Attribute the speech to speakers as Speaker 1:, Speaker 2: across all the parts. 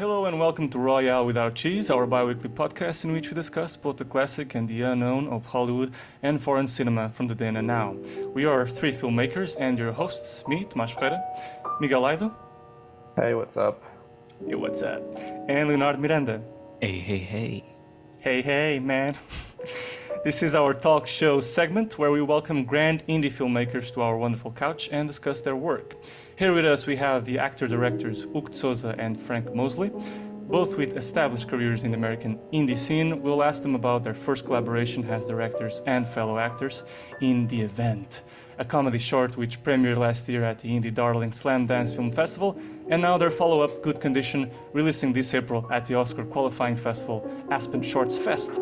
Speaker 1: Hello and welcome to Royale Without Cheese, our bi-weekly podcast in which we discuss both the classic and the unknown of Hollywood and foreign cinema from the then and now. We are three filmmakers and your hosts, me, Tomás Paiva Ferreira, Miguel Aido.
Speaker 2: Hey, what's up?
Speaker 1: Hey, what's up? And Leonardo Miranda.
Speaker 3: Hey, hey, hey.
Speaker 1: Hey, hey, man. This is our talk show segment where we welcome grand indie filmmakers to our wonderful couch and discuss their work. Here with us we have the actor-directors Hugo Sousa and Frank Mosley, both with established careers in the American indie scene. We'll ask them about their first collaboration as directors and fellow actors in The Event, a comedy short which premiered last year at the Indie Darling Slam Dance Film Festival, and now their follow-up, Good Condition, releasing this April at the Oscar qualifying festival Aspen Shorts Fest.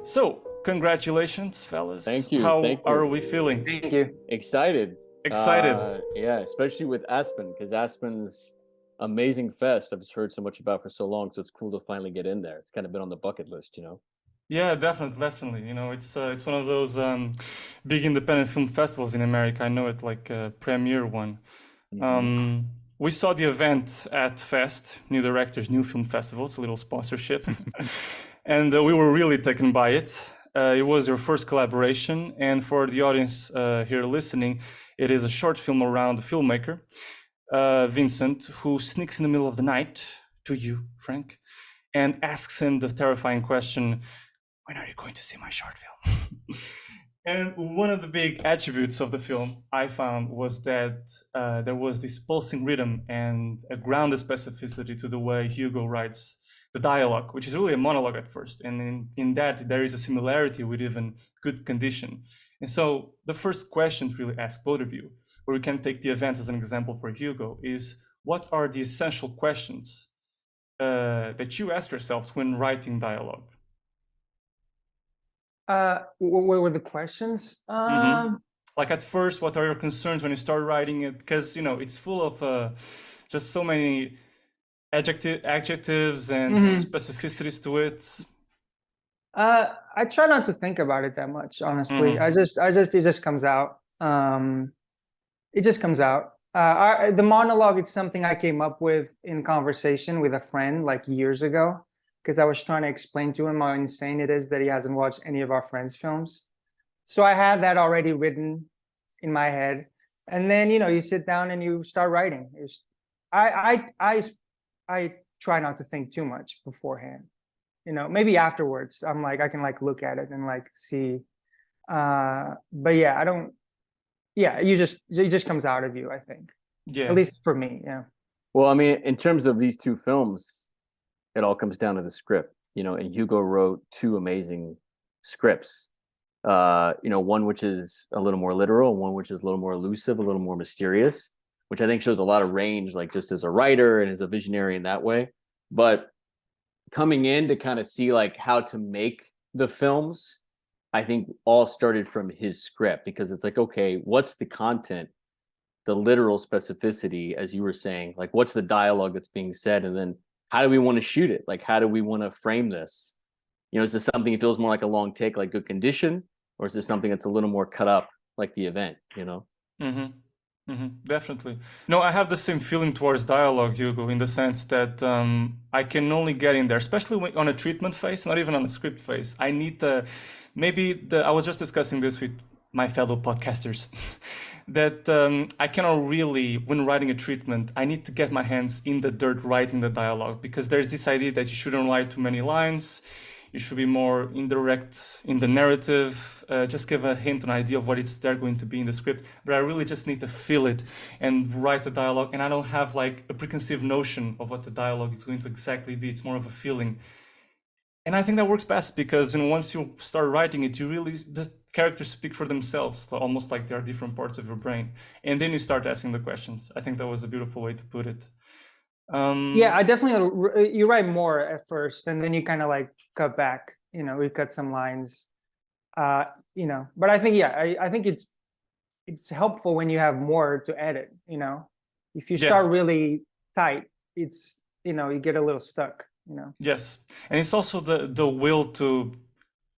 Speaker 1: So, congratulations, fellas.
Speaker 4: Thank you.
Speaker 1: How
Speaker 4: Thank you.
Speaker 1: are we feeling?
Speaker 2: Thank you.
Speaker 4: Excited.
Speaker 1: Excited.
Speaker 4: Yeah, especially with Aspen, because Aspen's amazing fest I've just heard so much about for so long, so it's cool to finally get in there. It's kind of been on the bucket list, you know?
Speaker 1: Yeah, definitely. You know, it's one of those big independent film festivals in America. I know it like a premiere one. We saw The Event at Fest, New Directors, New Film Festival. It's a little sponsorship. And we were really taken by it. It was your first collaboration, and for the audience here listening, it is a short film around a filmmaker, Vincent, who sneaks in the middle of the night to you, Frank, and asks him the terrifying question, when are you going to see my short film? And one of the big attributes of the film I found was that there was this pulsing rhythm and a grounded specificity to the way Hugo writes the dialogue, which is really a monologue at first. And in that, there is a similarity with even Good Condition. And so the first question to really ask both of you, where we can take The Event as an example for Hugo, is what are the essential questions that you ask yourselves when writing dialogue?
Speaker 2: What were the questions?
Speaker 1: Like at first, what are your concerns when you start writing it? Because, you know, it's full of just so many adjectives and specificities to it.
Speaker 2: I try not to think about it that much, honestly. It just comes out. It just comes out. The monologue, it's something I came up with in conversation with a friend like years ago, because I was trying to explain to him how insane it is that he hasn't watched any of our friends' films. So I had that already written in my head. And then, you know, you sit down and you start writing. I try not to think too much beforehand. You know, maybe afterwards, I'm like, I can like look at it and like see. But yeah, it just comes out of you, I think.
Speaker 1: Yeah.
Speaker 2: At least for me, yeah.
Speaker 4: Well, I mean, in terms of these two films, it all comes down to the script, you know, and Hugo wrote two amazing scripts. You know, one which is a little more literal, one which is a little more elusive, a little more mysterious, which I think shows a lot of range, like just as a writer and as a visionary in that way. But coming in to kind of see like how to make the films, I think all started from his script, because it's like, okay, what's the content, the literal specificity, as you were saying, like what's the dialogue that's being said? And then how do we want to shoot it? Like, how do we want to frame this? You know, is this something that feels more like a long take, like Good Condition? Or is this something that's a little more cut up, like The Event, you know?
Speaker 1: Definitely. No, I have the same feeling towards dialogue, Hugo, in the sense that I can only get in there, especially on a treatment phase, not even on a script phase. I need I was just discussing this with my fellow podcasters, that I cannot really, when writing a treatment, I need to get my hands in the dirt writing the dialogue, because there's this idea that you shouldn't write too many lines. You should be more indirect in the narrative, just give a hint, an idea of what they're going to be in the script. But I really just need to feel it and write the dialogue. And I don't have like a preconceived notion of what the dialogue is going to exactly be. It's more of a feeling. And I think that works best because, you know, once you start writing it, the characters speak for themselves, almost like they are different parts of your brain. And then you start asking the questions. I think that was a beautiful way to put it.
Speaker 2: Yeah, I definitely, you write more at first and then you kind of like cut back, you know, we cut some lines, you know, but I think, yeah, I think it's helpful when you have more to edit, you know, if you start really tight, it's, you know, you get a little stuck, you know.
Speaker 1: Yes. And it's also the will to,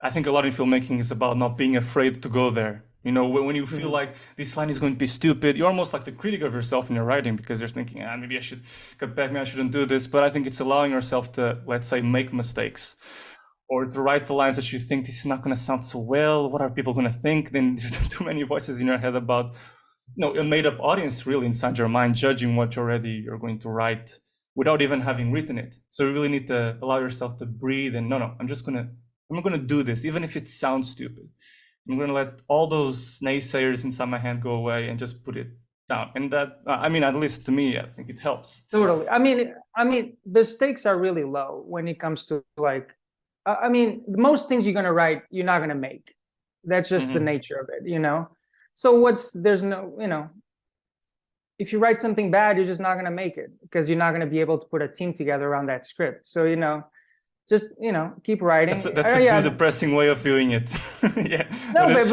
Speaker 1: I think a lot in filmmaking is about not being afraid to go there. You know, when you feel like this line is going to be stupid, you're almost like the critic of yourself in your writing, because you're thinking, maybe I should cut back, maybe I shouldn't do this. But I think it's allowing yourself to, let's say, make mistakes, or to write the lines that you think this is not going to sound so well. What are people going to think? Then there's too many voices in your head about, a made up audience really inside your mind, judging what you're going to write without even having written it. So you really need to allow yourself to breathe and no, I'm not going to do this, even if it sounds stupid. I'm going to let all those naysayers inside my head go away and just put it down. And that, at least to me, I think it helps.
Speaker 2: Totally. I mean, the stakes are really low when it comes to like, most things you're going to write, you're not going to make. That's just the nature of it, you know? So there's no, if you write something bad, you're just not going to make it, because you're not going to be able to put a team together around that script. So, just, keep writing.
Speaker 1: That's a good depressing way of viewing it. Yeah.
Speaker 2: No, but it's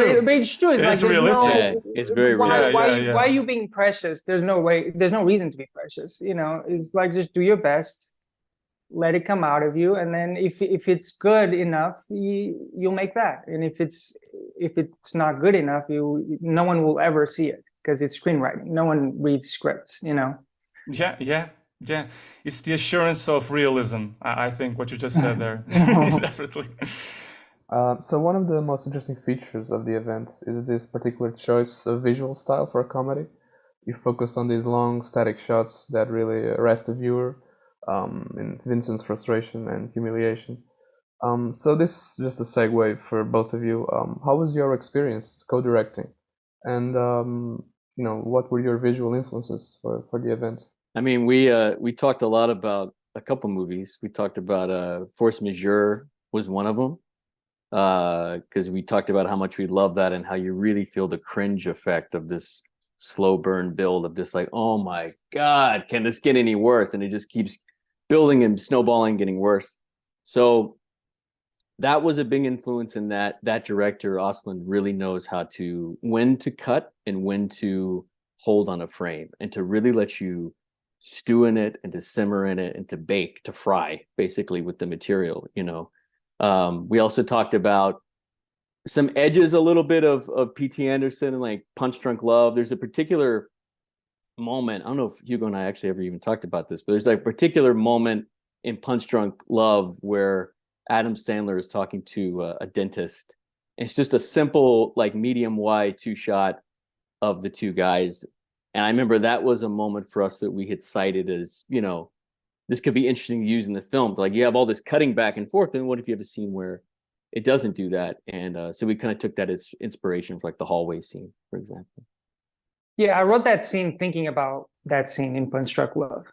Speaker 2: true.
Speaker 1: It's realistic.
Speaker 4: It's very realistic.
Speaker 2: Why are you being precious? There's no reason to be precious. It's like, just do your best, let it come out of you, and then if it's good enough, you'll make that. And if it's not good enough, no one will ever see it, because it's screenwriting. No one reads scripts,
Speaker 1: Yeah, it's the assurance of realism. I think what you just said there. Definitely.
Speaker 3: So one of the most interesting features of the event is this particular choice of visual style for a comedy. You focus on these long static shots that really arrest the viewer in Vincent's frustration and humiliation. So this is just a segue for both of you. How was your experience co-directing? And what were your visual influences for the event?
Speaker 4: I mean, we talked a lot about a couple movies. We talked about Force Majeure was one of them, because we talked about how much we love that and how you really feel the cringe effect of this slow burn build of this, like, oh my God, can this get any worse? And it just keeps building and snowballing, getting worse. So that was a big influence in that director, Osland, really knows when to cut and when to hold on a frame, and to really let you stew in it and to simmer in it and to bake, to fry basically with the material. We also talked about some edges a little bit of P.T. Anderson and like Punch Drunk Love. There's a particular moment, I don't know if Hugo and I actually ever even talked about this, but there's like a particular moment in Punch Drunk Love where Adam Sandler is talking to a dentist. And it's just a simple like medium wide 2-shot of the two guys. And I remember that was a moment for us that we had cited as, this could be interesting to use in the film. Like, you have all this cutting back and forth, and what if you have a scene where it doesn't do that? And so we kind of took that as inspiration for like the hallway scene, for example.
Speaker 2: Yeah, I wrote that scene thinking about that scene in Punch Drunk Love.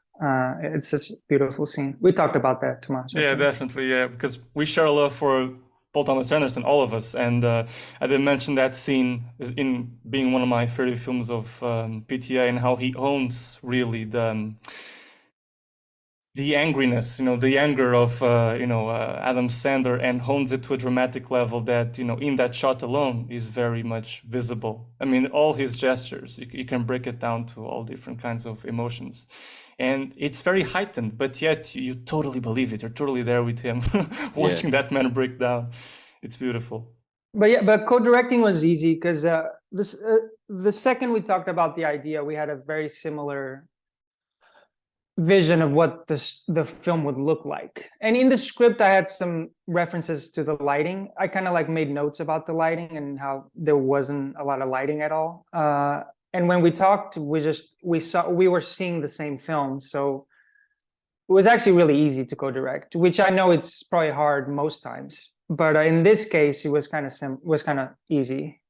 Speaker 2: It's such a beautiful scene. We talked about that, Tomás.
Speaker 1: Yeah, definitely. Yeah, because we share a love for Paul Thomas Anderson, all of us. And I did mention that scene in being one of my favorite films of PTA, and how he owns really the angriness, the anger of, Adam Sandler, and hones it to a dramatic level that, in that shot alone is very much visible. I mean, all his gestures, you can break it down to all different kinds of emotions. And it's very heightened, but yet you totally believe it. You're totally there with him, watching that man break down. It's beautiful.
Speaker 2: But co-directing was easy, because the second we talked about the idea, we had a very similar vision of what the film would look like. And in the script, I had some references to the lighting. I kind of like made notes about the lighting and how there wasn't a lot of lighting at all. And when we talked, we were seeing the same film. So it was actually really easy to co-direct, which I know it's probably hard most times. But in this case, it was kind of easy.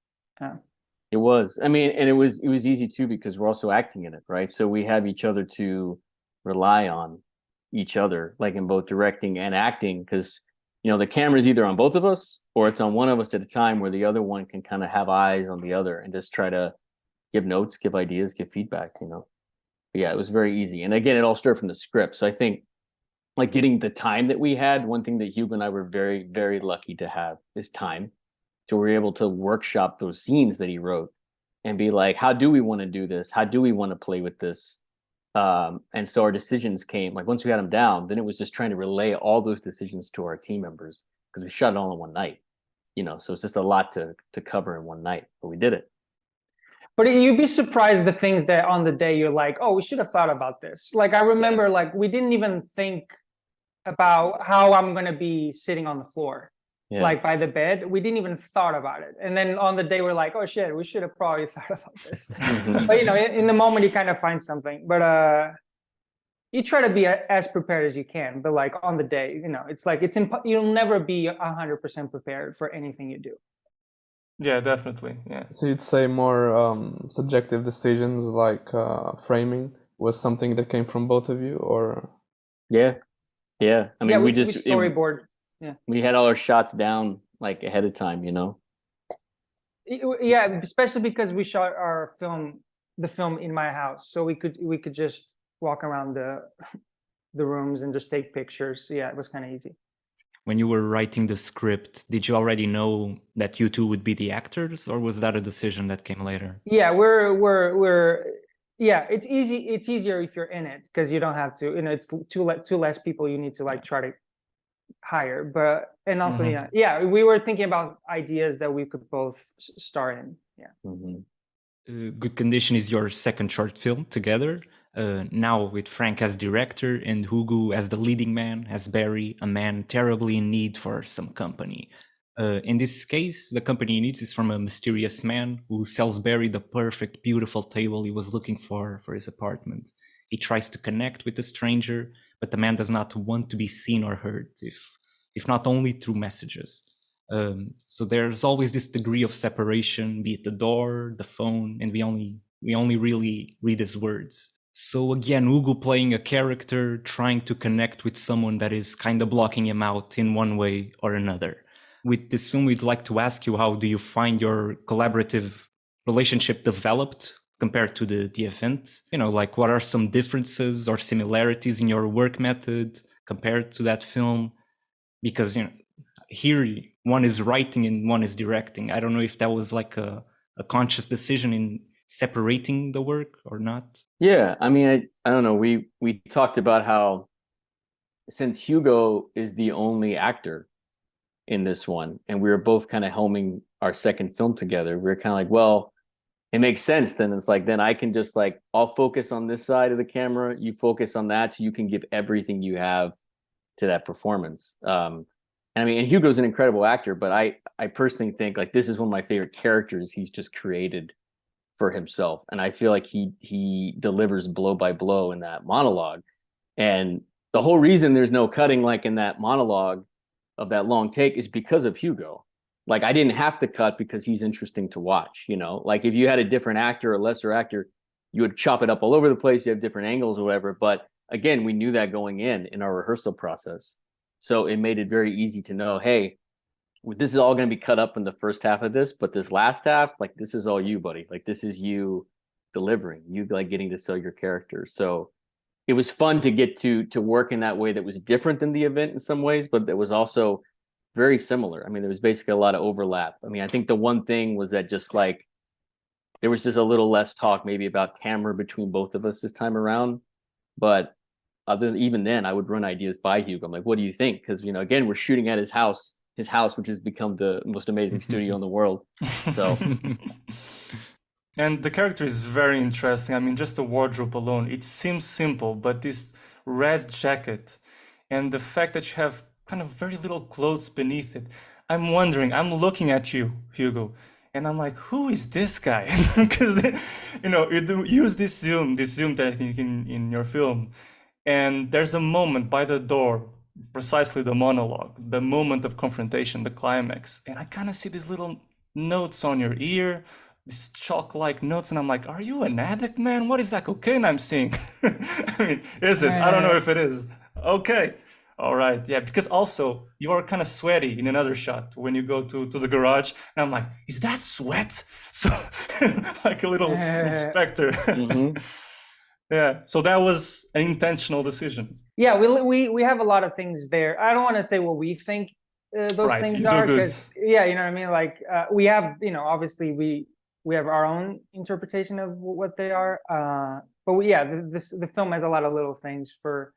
Speaker 4: It was. I mean, and it was easy too, because we're also acting in it, right? So we have each other to rely on each other, like in both directing and acting, because the camera is either on both of us or it's on one of us at a time, where the other one can kind of have eyes on the other and just try to give notes, give ideas, give feedback. But yeah, it was very easy. And again, it all started from the script. So I think like getting the time that we had, one thing that Hugo and I were very, very lucky to have is time. So we're able to workshop those scenes that he wrote and be like, how do we want to do this? How do we want to play with this? And so our decisions came, like once we had them down, then it was just trying to relay all those decisions to our team members, because we shot it all in one night. you know, so it's just a lot to cover in one night, but we did it.
Speaker 2: But you'd be surprised the things that on the day you're like, oh, we should have thought about this. Like I remember, like we didn't even think about how I'm gonna be sitting on the floor, like by the bed. We didn't even thought about it. And then on the day we're like, oh shit, we should have probably thought about this. But you know, in the moment you kind of find something. But you try to be as prepared as you can. But like on the day, you know, it's like you'll never be 100% prepared for anything you do.
Speaker 1: Yeah, definitely. Yeah.
Speaker 3: So you'd say more subjective decisions like framing was something that came from both of you, or?
Speaker 4: Yeah. I mean, we
Speaker 2: storyboard.
Speaker 4: We had all our shots down like ahead of time, you know.
Speaker 2: Yeah, especially because we shot the film in my house, so we could just walk around the rooms and just take pictures. Yeah, it was kind of easy.
Speaker 5: When you were writing the script, did you already know that you two would be the actors, or was that a decision that came later?
Speaker 2: Yeah, yeah, it's easy. It's easier if you're in it because you don't have to. You know, it's two less people you need to like try to hire. But and also yeah, we were thinking about ideas that we could both star in. Yeah.
Speaker 5: Good Condition is your second short film together. Now with Frank as director and Hugo as the leading man, as Barry, a man terribly in need for some company. In this case, the company he needs is from a mysterious man who sells Barry the perfect, beautiful table he was looking for his apartment. He tries to connect with the stranger, but the man does not want to be seen or heard, if not only through messages. So there's always this degree of separation, be it the door, the phone, and we only really read his words. So again, Hugo playing a character, trying to connect with someone that is kind of blocking him out in one way or another. With this film, we'd like to ask you, how do you find your collaborative relationship developed compared to the event? You know, like what are some differences or similarities in your work method compared to that film? Because, you know, here one is writing and one is directing. I don't know if that was like a conscious decision in separating the work or not.
Speaker 4: Yeah, I mean, I don't know. We talked about how since Hugo is the only actor in this one, and we were both kind of helming our second film together, we were kind of like, well, it makes sense. Then it's like, then I can just like, I'll focus on this side of the camera, you focus on that, so you can give everything you have to that performance. I mean, and Hugo's an incredible actor, but I personally think like this is one of my favorite characters he's just created for himself. And I feel like he delivers blow by blow in that monologue. And the whole reason there's no cutting like in that monologue of that long take is because of Hugo. Like I didn't have to cut because he's interesting to watch, you know? Like if you had a different actor or lesser actor, you would chop it up all over the place, you have different angles or whatever. But again, we knew that going in our rehearsal process. So it made it very easy to know, hey, this is all going to be cut up in the first half of this, but this last half, like this is all you, buddy. Like this is you delivering, you like getting to sell your character. So it was fun to get to work in that way that was different than the event in some ways, but it was also very similar. I mean, there was basically a lot of overlap. I mean, I think the one thing was that just like there was just a little less talk maybe about camera between both of us this time around. But even then, I would run ideas by Hugo. I'm like, what do you think? Because, you know, again, we're shooting at his house, which has become the most amazing studio in the world. So,
Speaker 1: and the character is very interesting. I mean, just the wardrobe alone, it seems simple, but this red jacket and the fact that you have kind of very little clothes beneath it. I'm looking at you, Hugo, and I'm like, who is this guy? Because, you know, you use this zoom technique in your film. And there's a moment by the door, precisely the monologue, the moment of confrontation, the climax. And I kind of see these little notes on your ear, these chalk-like notes. And I'm like, are you an addict, man? What is that cocaine I'm seeing? I mean, is it? I don't know if it is. Okay. All right. Yeah. Because also you are kind of sweaty in another shot when you go to the garage. And I'm like, is that sweat? So like a little inspector. Yeah, so that was an intentional decision.
Speaker 2: Yeah, we have a lot of things there. I don't want to say what we think those things are, because yeah, you know what I mean. Like we have, you know, obviously we have our own interpretation of what they are. But the film has a lot of little things for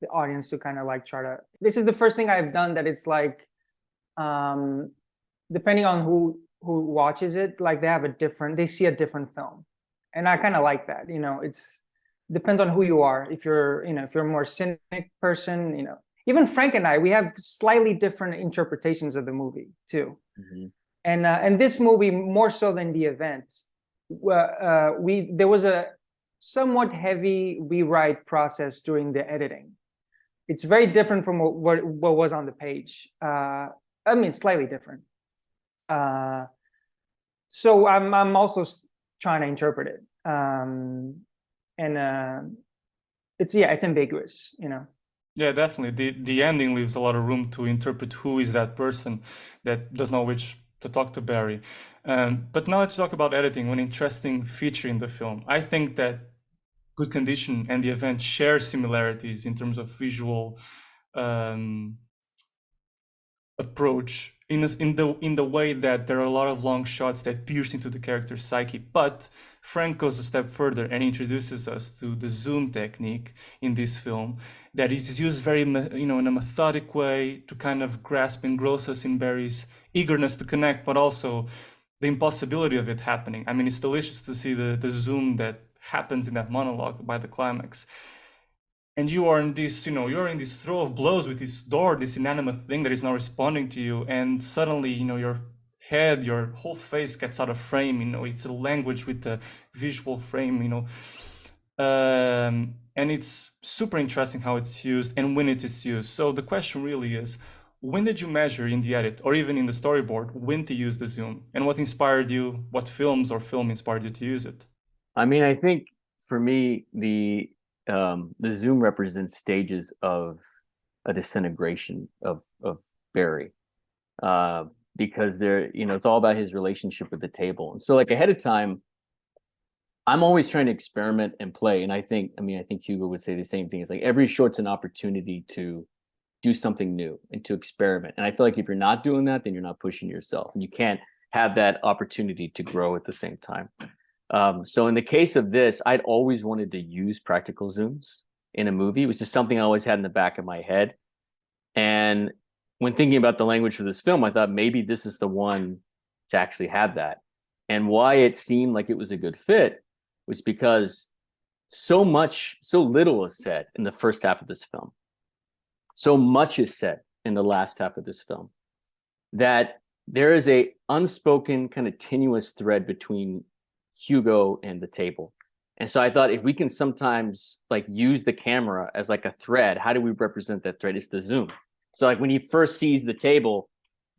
Speaker 2: the audience to kind of like try to. This is the first thing I've done that it's like depending on who watches it, like they see a different film, and I kind of like that. It's depends on who you are. If you're if you're a more cynic person, even Frank and I, we have slightly different interpretations of the movie too. And this movie, more so than the event, there was a somewhat heavy rewrite process during the editing. It's very different from what was on the page. I mean, slightly different. So I'm also trying to interpret it, and it's ambiguous,
Speaker 1: Yeah, definitely. The ending leaves a lot of room to interpret who is that person that does not wish to talk to Barry. But now let's talk about editing, one interesting feature in the film. I think that Good Condition and the event share similarities in terms of visual approach in the way that there are a lot of long shots that pierce into the character's psyche. But Frank goes a step further and introduces us to the zoom technique in this film that is used very in a methodic way to kind of grasp and engross us in Barry's eagerness to connect, but also the impossibility of it happening. I mean, it's delicious to see the zoom that happens in that monologue by the climax. And you are in this, you're in this throw of blows with this door, this inanimate thing that is not responding to you. And suddenly, your head, your whole face gets out of frame. It's a language with a visual frame, and it's super interesting how it's used and when it is used. So the question really is, when did you measure in the edit or even in the storyboard when to use the zoom? And what inspired you? What films or film inspired you to use it?
Speaker 4: I mean, I think for me, the zoom represents stages of a disintegration of Barry, because it's all about his relationship with the table. And so, like, ahead of time, I'm always trying to experiment and play. And I think Hugo would say the same thing. It's like every short's an opportunity to do something new and to experiment. And I feel like if you're not doing that, then you're not pushing yourself, and you can't have that opportunity to grow at the same time. So in the case of this, I'd always wanted to use practical zooms in a movie. It was just something I always had in the back of my head. And when thinking about the language for this film, I thought maybe this is the one to actually have that. And why it seemed like it was a good fit was because so little is said in the first half of this film. So much is said in the last half of this film that there is a unspoken kind of tenuous thread between Hugo and the table. And so I thought, if we can sometimes like use the camera as like a thread, how do we represent that thread? It's the zoom. So like when he first sees the table,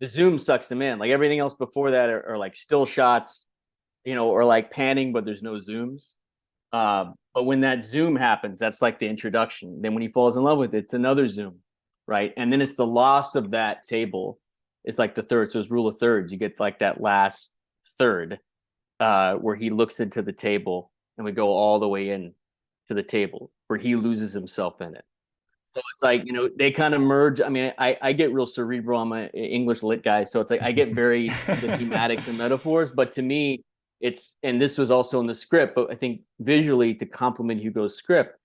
Speaker 4: the zoom sucks him in. Like everything else before that are like still shots, or like panning, but there's no zooms. But when that zoom happens, that's like the introduction. Then when he falls in love with it, it's another zoom, right? And then it's the loss of that table. It's like the third. So it's rule of thirds. You get like that last third, where he looks into the table, and we go all the way in to the table where he loses himself in it. So it's like, they kind of merge. I mean, I get real cerebral. I'm an English lit guy. So it's like, I get very the thematics and metaphors, but to me, and this was also in the script, but I think visually to complement Hugo's script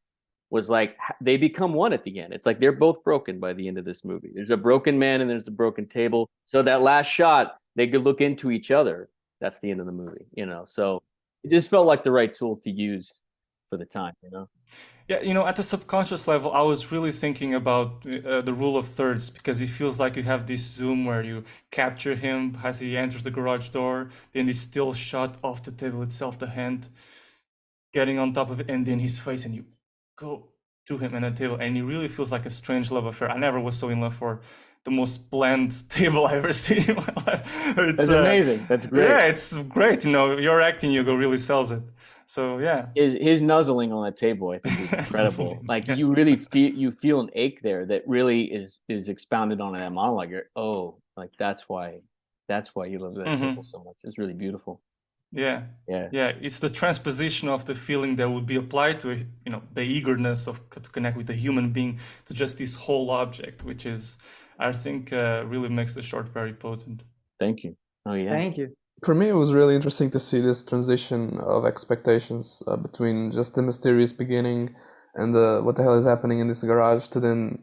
Speaker 4: was like, they become one at the end. It's like, they're both broken by the end of this movie. There's a broken man and there's the broken table. So that last shot, they could look into each other. That's the end of the movie, so it just felt like the right tool to use for the time,
Speaker 1: Yeah, at the subconscious level, I was really thinking about the rule of thirds, because it feels like you have this zoom where you capture him as he enters the garage door, then this still shot off the table itself, the hand getting on top of it, and then his face, and you go to him and the table, and it really feels like a strange love affair. I never was so in love for the most bland table I've ever seen in my life.
Speaker 4: That's amazing. That's great.
Speaker 1: Yeah, it's great. Your acting, Hugo, really sells it. So yeah,
Speaker 4: his nuzzling on that table, I think, is incredible. Like you really feel an ache there that really is expounded on in that monologue. Like that's why you love that table so much. It's really beautiful.
Speaker 1: Yeah. It's the transposition of the feeling that would be applied to the eagerness to connect with a human being to just this whole object, which is, I think, really makes the short very potent.
Speaker 4: Thank you. Oh yeah.
Speaker 2: Thank you.
Speaker 3: For me, it was really interesting to see this transition of expectations between just the mysterious beginning and what the hell is happening in this garage to then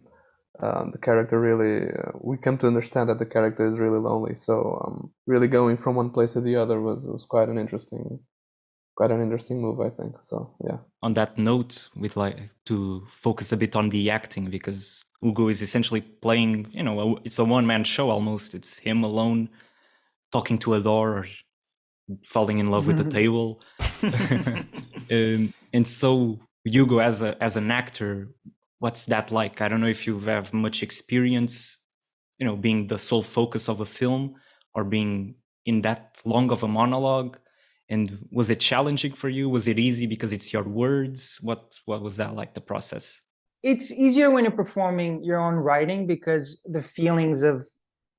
Speaker 3: the character really, we come to understand that the character is really lonely. So really going from one place to the other was quite an interesting move, I think. So yeah.
Speaker 5: On that note, we'd like to focus a bit on the acting, because Hugo is essentially playing, it's a one-man show almost. It's him alone talking to a door or falling in love with a table. And so Hugo, as an actor, what's that like? I don't know if you have much experience, being the sole focus of a film or being in that long of a monologue. And was it challenging for you? Was it easy because it's your words? What was that like, the process?
Speaker 2: It's easier when you're performing your own writing, because the feelings of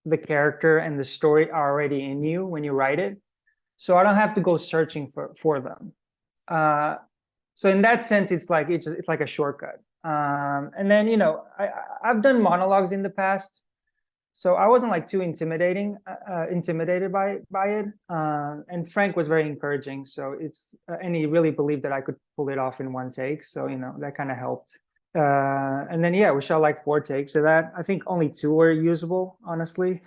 Speaker 2: the character and the story are already in you when you write it. So I don't have to go searching for them. So in that sense, it's like a shortcut. And then I've done monologues in the past, so I wasn't like too intimidated by it. And Frank was very encouraging. So and he really believed that I could pull it off in one take. So that kind of helped. And then we shot like 4 takes of that. I think only 2 were usable, honestly.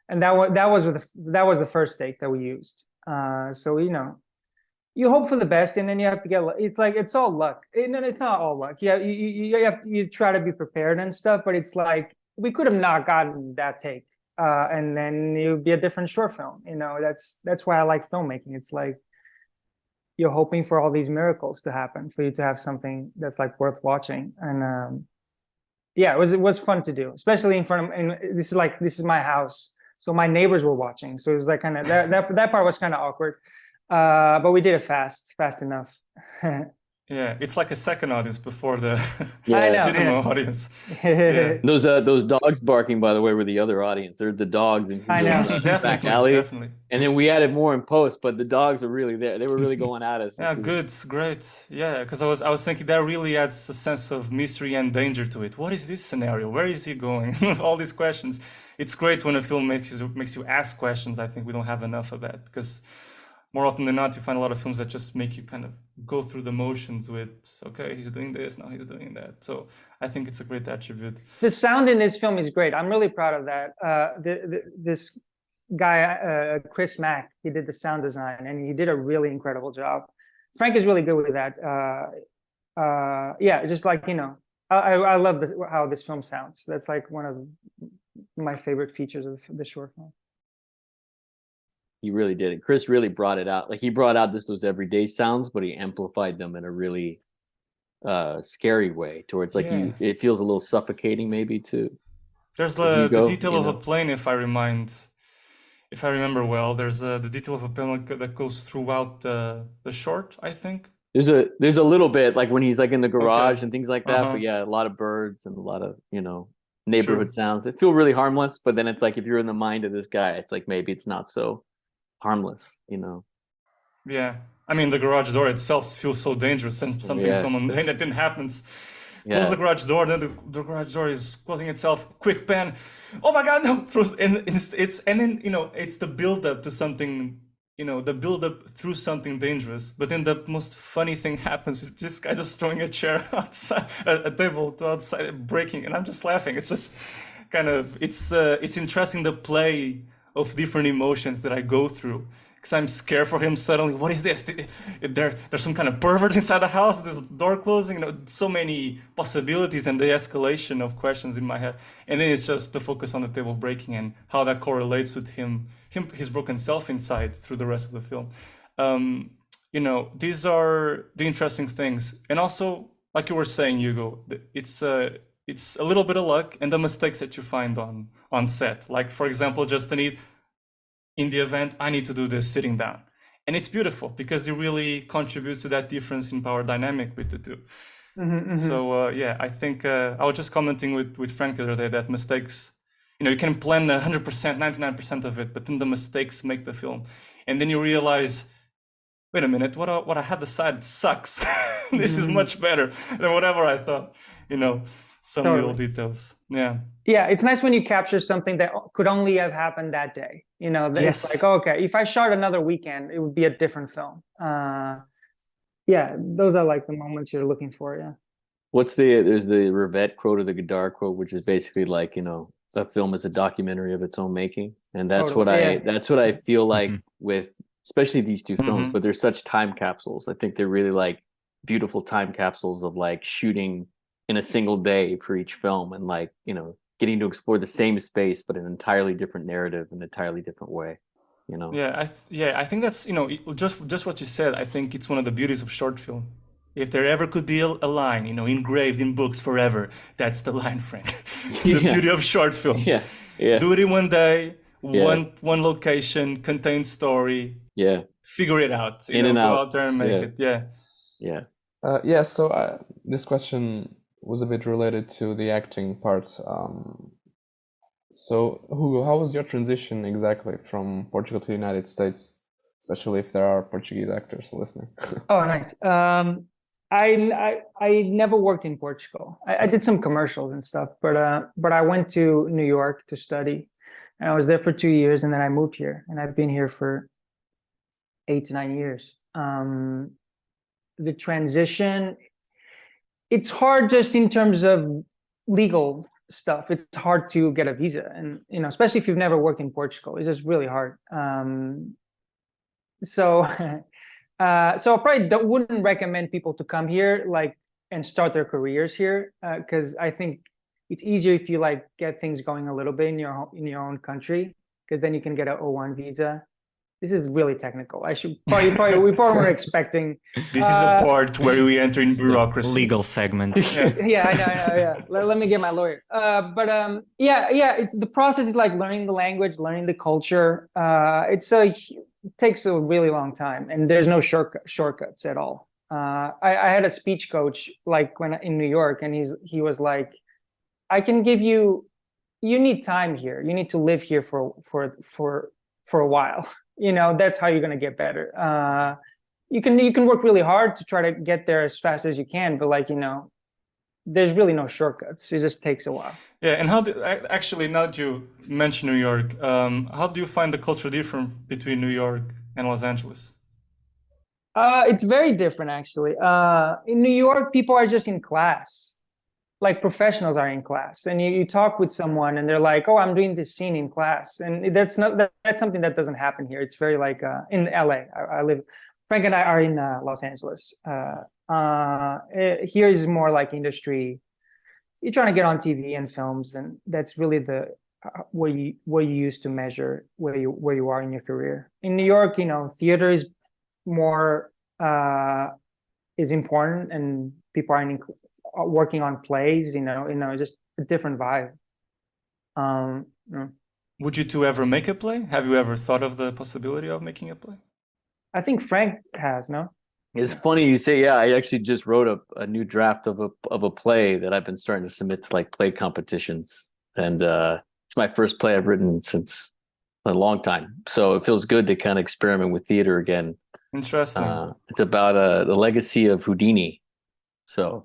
Speaker 2: And that was the first take that we used. So you hope for the best, and then you have to get. It's all luck. It's not all luck. You try to be prepared and stuff, but it's like we could have not gotten that take, and then it would be a different short film. That's why I like filmmaking. It's like you're hoping for all these miracles to happen for you to have something that's like worth watching. And it was fun to do, especially in front of. And this is my house, so my neighbors were watching, so it was like kind of that part was kind of awkward. But we did it fast enough.
Speaker 1: Yeah, it's like a second audience before the
Speaker 2: cinema
Speaker 1: audience.
Speaker 2: Yeah.
Speaker 4: Those dogs barking, by the way, were the other audience. They're the dogs in
Speaker 1: Yes,
Speaker 4: back alley.
Speaker 1: Definitely.
Speaker 4: And then we added more in post, but the dogs are really there. They were really going at us.
Speaker 1: Yeah, good, great. Yeah, because I was thinking that really adds a sense of mystery and danger to it. What is this scenario? Where is he going? All these questions. It's great when a film makes you ask questions. I think we don't have enough of that, because more often than not, you find a lot of films that just make you kind of go through the motions with, okay, he's doing this, now he's doing that. So I think it's a great attribute.
Speaker 2: The sound in this film is great. I'm really proud of that. This guy, Chris Mack, he did the sound design, and he did a really incredible job. Frank is really good with that. It's just like, I love how this film sounds. That's like one of my favorite features of the short film.
Speaker 4: He really did it. Chris really brought it out. Like, he brought out those everyday sounds, but he amplified them in a really scary way towards it feels a little suffocating maybe too.
Speaker 1: There's the detail of a plane, if I remember well. There's the detail of a plane that goes throughout the short, I think.
Speaker 4: There's a little bit like when he's like in the garage and things like that. But yeah, a lot of birds and a lot of neighborhood sounds. They feel really harmless, but then it's like if you're in the mind of this guy, it's like maybe it's not so harmless,
Speaker 1: Yeah, I mean, the garage door itself feels so dangerous, and someone that didn't happen. Close the garage door, then the garage door is closing itself. Quick pan! Oh my God, no! It's the build up to something. The build up through something dangerous. But then the most funny thing happens. It's this guy just throwing a chair outside, a table to outside, breaking, and I'm just laughing. It's just kind of it's interesting, the play of different emotions that I go through, because I'm scared for him suddenly. What is this? There's some kind of pervert inside the house. This door closing. So many possibilities and the escalation of questions in my head. And then it's just the focus on the table breaking and how that correlates with his broken self inside through the rest of the film. These are the interesting things. And also, like you were saying, Hugo, it's a little bit of luck and the mistakes that you find on set. Like, for example, just the need in the event, I need to do this sitting down. And it's beautiful because it really contributes to that difference in power dynamic with the two. So I think I was just commenting with Frank the other day that mistakes, you can plan 100%, 99% of it, but then the mistakes make the film. And then you realize, wait a minute, what I had decided sucks. This is much better than whatever I thought, some little details. Yeah,
Speaker 2: it's nice when you capture something that could only have happened that day. It's like, okay, if I shot another weekend, it would be a different film. Those are like the moments you're looking for.
Speaker 4: there's the Rivette quote or the Godard quote, which is basically like, a film is a documentary of its own making. And that's
Speaker 2: Totally,
Speaker 4: that's what I feel like with especially these two films,
Speaker 1: Mhm.
Speaker 4: but they're such time capsules. I think they're really like beautiful time capsules of like shooting in a single day for each film and like, getting to explore the same space, but an entirely different narrative, an entirely different way,
Speaker 1: I think that's just what you said. I think it's one of the beauties of short film. If there ever could be a line, engraved in books forever, that's the line, Frank. The
Speaker 4: Yeah.
Speaker 1: beauty of short films.
Speaker 4: Yeah. Yeah.
Speaker 1: Do it in one day,
Speaker 4: Yeah.
Speaker 1: one location, contained story.
Speaker 4: Yeah.
Speaker 1: Figure it out.
Speaker 4: In and
Speaker 1: go
Speaker 4: out.
Speaker 1: out there and make
Speaker 4: Yeah.
Speaker 1: it. Yeah.
Speaker 4: Yeah.
Speaker 3: So this question was a bit related to the acting part. So Hugo, how was your transition exactly from Portugal to the United States, especially if there are Portuguese actors listening?
Speaker 2: Oh, nice. I never worked in Portugal. I did some commercials and stuff, but I went to New York to study, and I was there for 2 years, and then I moved here, and I've been here for 8 to 9 years. The transition, it's hard just in terms of legal stuff. It's hard to get a visa, and especially if you've never worked in Portugal, it's just really hard. So I probably wouldn't recommend people to come here and start their careers here, because I think it's easier if you get things going a little bit in your own country, because then you can get an O1 visa. This is really technical. We probably weren't expecting.
Speaker 1: This is a part where we enter in bureaucracy.
Speaker 5: Legal segment.
Speaker 2: Yeah, I know. Yeah, let me get my lawyer. It's the process is like learning the language, learning the culture. It takes a really long time, and there's no shortcuts at all. I had a speech coach when in New York, and he was like, I can give you. You need time here. You need to live here for a while. That's how you're going to get better. You can work really hard to try to get there as fast as you can, but there's really no shortcuts. It just takes a while.
Speaker 1: Yeah, and actually, now that you mention New York, how do you find the cultural difference between New York and Los Angeles?
Speaker 2: It's very different, actually. In New York, people are just in class. Like professionals are in class, and you talk with someone and they're like, oh, I'm doing this scene in class, and that's something that doesn't happen here. It's very in LA. I live, Frank and I are in Los Angeles. Here is more like industry. You're trying to get on TV and films, and that's really the where you use to measure where you are in your career. In New York, theater is more is important, and people are working on plays, just a different vibe.
Speaker 1: Would you two ever make a play? Have you ever thought of the possibility of making a play?
Speaker 2: I think Frank has, no?
Speaker 4: It's funny you say, I actually just wrote a new draft of a play that I've been starting to submit to play competitions. And it's my first play I've written since a long time. So it feels good to kind of experiment with theater again.
Speaker 1: Interesting.
Speaker 4: It's about the legacy of Houdini. So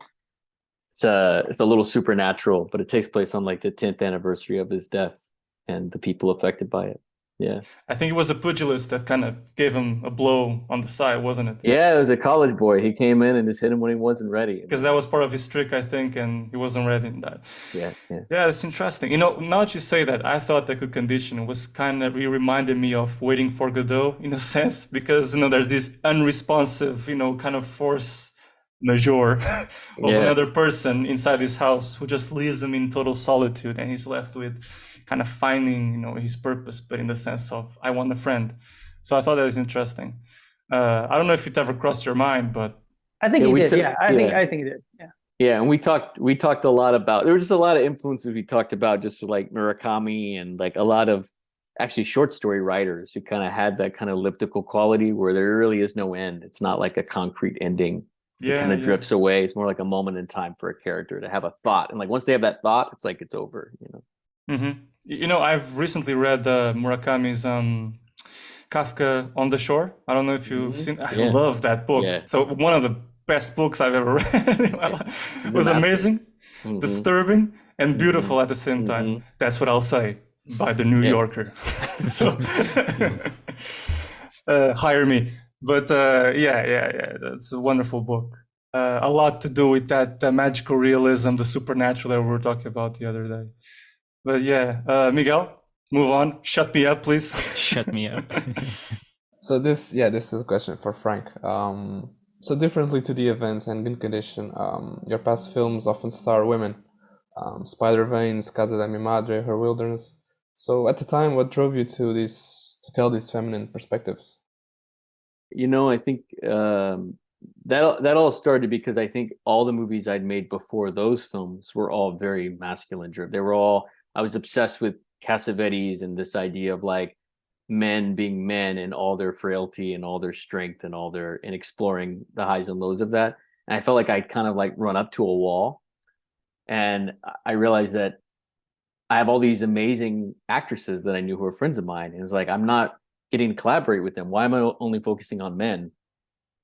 Speaker 4: it's a little supernatural, but it takes place on the 10th anniversary of his death and the people affected by it. Yeah.
Speaker 1: I think it was a pugilist that kind of gave him a blow on the side, wasn't it?
Speaker 4: Yeah, it was a college boy. He came in and just hit him when he wasn't ready.
Speaker 1: Because that was part of his trick, I think, and he wasn't ready in that.
Speaker 4: Yeah.
Speaker 1: Yeah, that's interesting. Now that you say that, I thought the Good Condition was it reminded me of Waiting for Godot in a sense, because, there's this unresponsive, kind of force majeure of another person inside his house who just leaves him in total solitude, and he's left with kind of finding his purpose, but in the sense of I want a friend. So I thought that was interesting. I don't know if it ever crossed your mind, but
Speaker 2: I think he did. I think he did.
Speaker 4: Yeah, and we talked a lot about, there were just a lot of influences we talked about, just like Murakami and a lot of actually short story writers who kind of had that kind of elliptical quality where there really is no end. It's not like a concrete ending. It kind of drifts away. It's more like a moment in time for a character to have a thought. And once they have that thought, it's like it's over,
Speaker 1: Mm-hmm. I've recently read Murakami's Kafka on the Shore. I don't know if you've seen. I love that book. Yeah. So one of the best books I've ever read in my life. It was amazing, disturbing, and beautiful at the same time. That's what I'll say by the New Yorker. So hire me. But that's a wonderful book. a lot to do with that magical realism, the supernatural that we were talking about the other day. But yeah, Miguel, move on. Shut me up, please.
Speaker 5: Shut me up.
Speaker 3: So this is a question for Frank. So differently to the event and Good Condition, your past films often star women. Spider Veins, Casa de mi Madre, Her Wilderness. So at the time, what drove you to tell these feminine perspectives?
Speaker 4: You know, I think that all started because I think all the movies I'd made before those films were all very masculine driven. They were all, I was obsessed with Cassavetes and this idea of like men being men and all their frailty and all their strength and and exploring the highs and lows of that. And I felt like I'd kind of like run up to a wall, and I realized that I have all these amazing actresses that I knew who were friends of mine. And it was like, I'm not getting to collaborate with them. Why am I only focusing on men?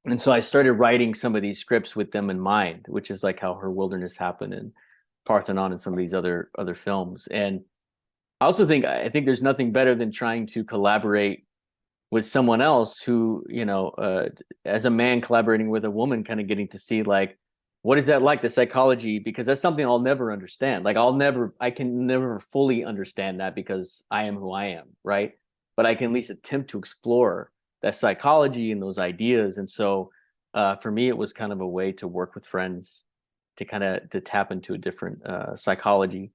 Speaker 4: And so I started writing some of these scripts with them in mind, which is like how Her Wilderness happened and Parthenon and some of these other films. And I think there's nothing better than trying to collaborate with someone else who, you know, as a man collaborating with a woman, kind of getting to see like, what is that like, the psychology? Because that's something I'll never understand. Like I can never fully understand that because I am who I am, right? But I can at least attempt to explore that psychology and those ideas. And so for me, it was kind of a way to work with friends to to tap into a different psychology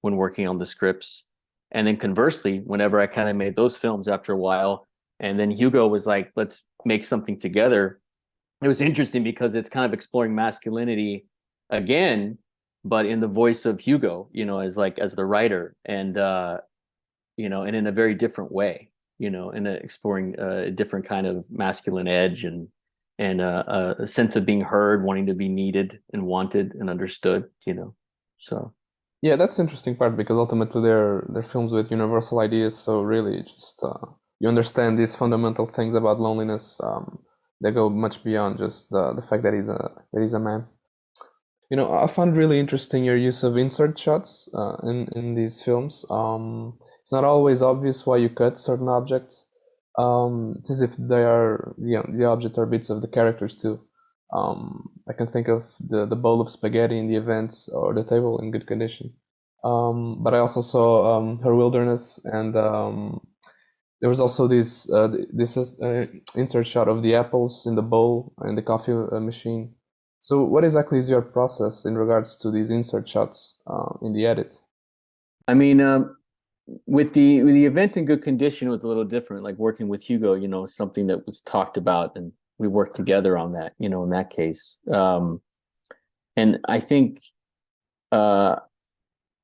Speaker 4: when working on the scripts. And then conversely, whenever I kind of made those films after a while, and then Hugo was like, let's make something together. It was interesting because it's kind of exploring masculinity again, but in the voice of Hugo, you know, as the writer, and you know, and in a very different way, you know, and exploring a different kind of masculine edge and a sense of being heard, wanting to be needed and wanted and understood, you know. So
Speaker 3: yeah, that's the interesting part, because ultimately they're films with universal ideas. So really, just you understand these fundamental things about loneliness that go much beyond just the fact that he's a man. You know, I found really interesting your use of insert shots in these films. It's not always obvious why you cut certain objects. It's as if they are, you know, the objects are bits of the characters too. I can think of the bowl of spaghetti in the event, or the table in Good Condition. But I also saw Her Wilderness, and there was also this insert shot of the apples in the bowl and the coffee machine. So what exactly is your process in regards to these insert shots in the edit?
Speaker 4: I mean, with the event in Good Condition, it was a little different. Like working with Hugo, you know, something that was talked about, and we worked together on that, you know, in that case. And I think I'm